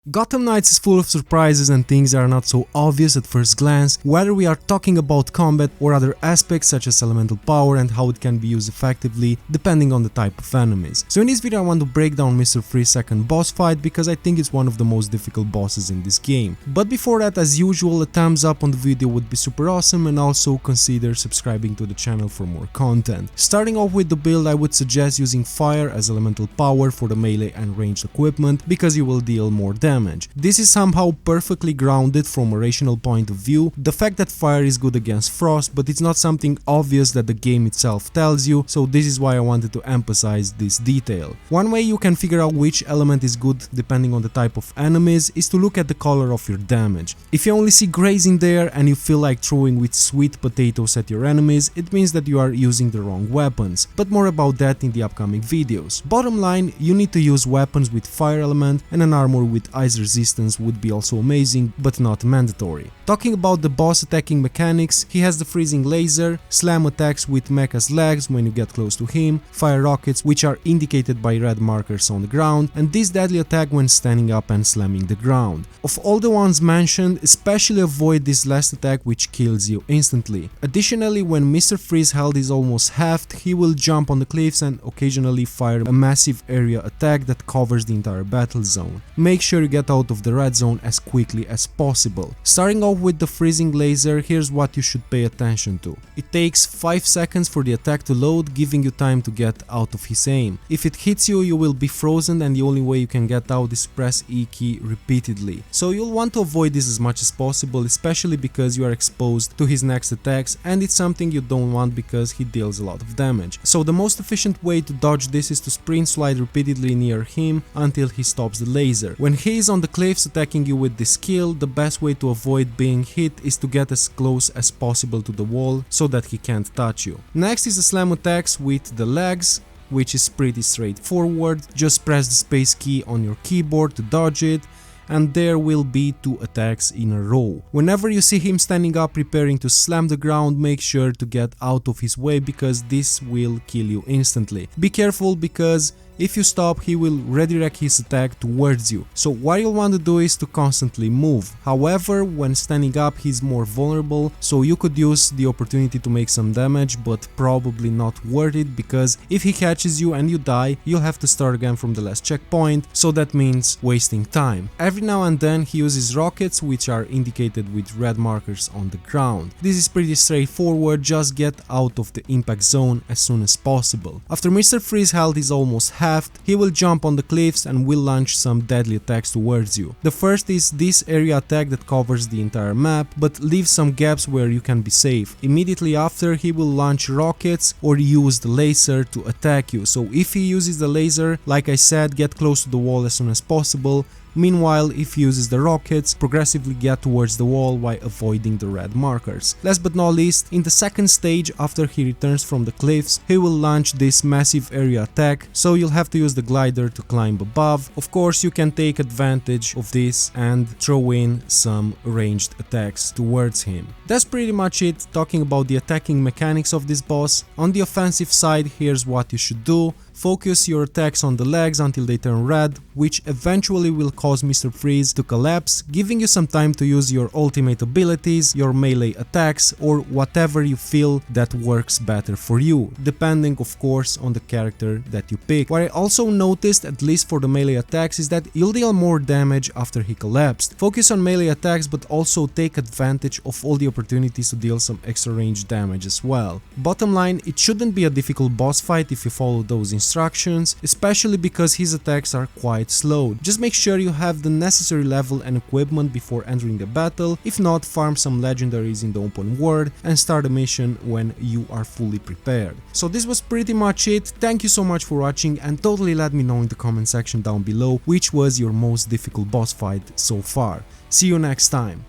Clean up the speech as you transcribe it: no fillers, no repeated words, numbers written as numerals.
Gotham Knights is full of surprises and things that are not so obvious at first glance, whether we are talking about combat or other aspects such as elemental power and how it can be used effectively depending on the type of enemies. So in this video I want to break down Mr. Freeze's second boss fight because I think it's one of the most difficult bosses in this game. But before that, as usual, a thumbs up on the video would be super awesome, and also consider subscribing to the channel for more content. Starting off with the build, I would suggest using fire as elemental power for the melee and ranged equipment because you will deal more damage. This is somehow perfectly grounded from a rational point of view, the fact that fire is good against frost, but it's not something obvious that the game itself tells you, so this is why I wanted to emphasize this detail. One way you can figure out which element is good depending on the type of enemies is to look at the color of your damage. If you only see grays in there and you feel like throwing with sweet potatoes at your enemies, it means that you are using the wrong weapons, but more about that in the upcoming videos. Bottom line, you need to use weapons with fire element, and an armor with ice resistance would be also amazing, but not mandatory. Talking about the boss attacking mechanics, he has the freezing laser, slam attacks with mecha's legs when you get close to him, fire rockets which are indicated by red markers on the ground, and this deadly attack when standing up and slamming the ground. Of all the ones mentioned, especially avoid this last attack which kills you instantly. Additionally, when Mr. Freeze's health is almost halved, he will jump on the cliffs and occasionally fire a massive area attack that covers the entire battle zone. Make sure you get out of the red zone as quickly as possible. Starting off with the freezing laser, here's what you should pay attention to. It takes 5 seconds for the attack to load, giving you time to get out of his aim. If it hits you, you will be frozen, and the only way you can get out is press E key repeatedly. So you'll want to avoid this as much as possible, especially because you are exposed to his next attacks, and it's something you don't want because he deals a lot of damage. So the most efficient way to dodge this is to sprint slide repeatedly near him until he stops the laser. When he is on the cliffs attacking you with this skill, the best way to avoid being hit is to get as close as possible to the wall so that he can't touch you. Next is the slam attacks with the legs, which is pretty straightforward. Just press the space key on your keyboard to dodge it, and there will be 2 attacks in a row. Whenever you see him standing up preparing to slam the ground, make sure to get out of his way because this will kill you instantly. Be careful because if you stop, he will redirect his attack towards you. So what you'll want to do is to constantly move. However, when standing up, he's more vulnerable, so you could use the opportunity to make some damage, but probably not worth it because if he catches you and you die, you'll have to start again from the last checkpoint, so that means wasting time. Every now and then he uses rockets, which are indicated with red markers on the ground. This is pretty straightforward, just get out of the impact zone as soon as possible. After Mr. Freeze's health is almost half, he will jump on the cliffs and will launch some deadly attacks towards you. The first is this area attack that covers the entire map, but leaves some gaps where you can be safe. Immediately after, he will launch rockets or use the laser to attack you. So if he uses the laser, like I said, get close to the wall as soon as possible. Meanwhile, if he uses the rockets, progressively get towards the wall while avoiding the red markers. Last but not least, in the second stage, after he returns from the cliffs, he will launch this massive area attack, so you'll have to use the glider to climb above. Of course, you can take advantage of this and throw in some ranged attacks towards him. That's pretty much it, talking about the attacking mechanics of this boss. On the offensive side, here's what you should do. Focus your attacks on the legs until they turn red, which eventually will cause Mr. Freeze to collapse, giving you some time to use your ultimate abilities, your melee attacks, or whatever you feel that works better for you, depending of course on the character that you pick. What I also noticed, at least for the melee attacks, is that you'll deal more damage after he collapsed. Focus on melee attacks, but also take advantage of all the opportunities to deal some extra range damage as well. Bottom line, it shouldn't be a difficult boss fight if you follow those instructions, especially because his attacks are quite slow. Just make sure you have the necessary level and equipment before entering the battle. If not, farm some legendaries in the open world and start a mission when you are fully prepared. So this was pretty much it. Thank you so much for watching, and totally let me know in the comment section down below which was your most difficult boss fight so far. See you next time.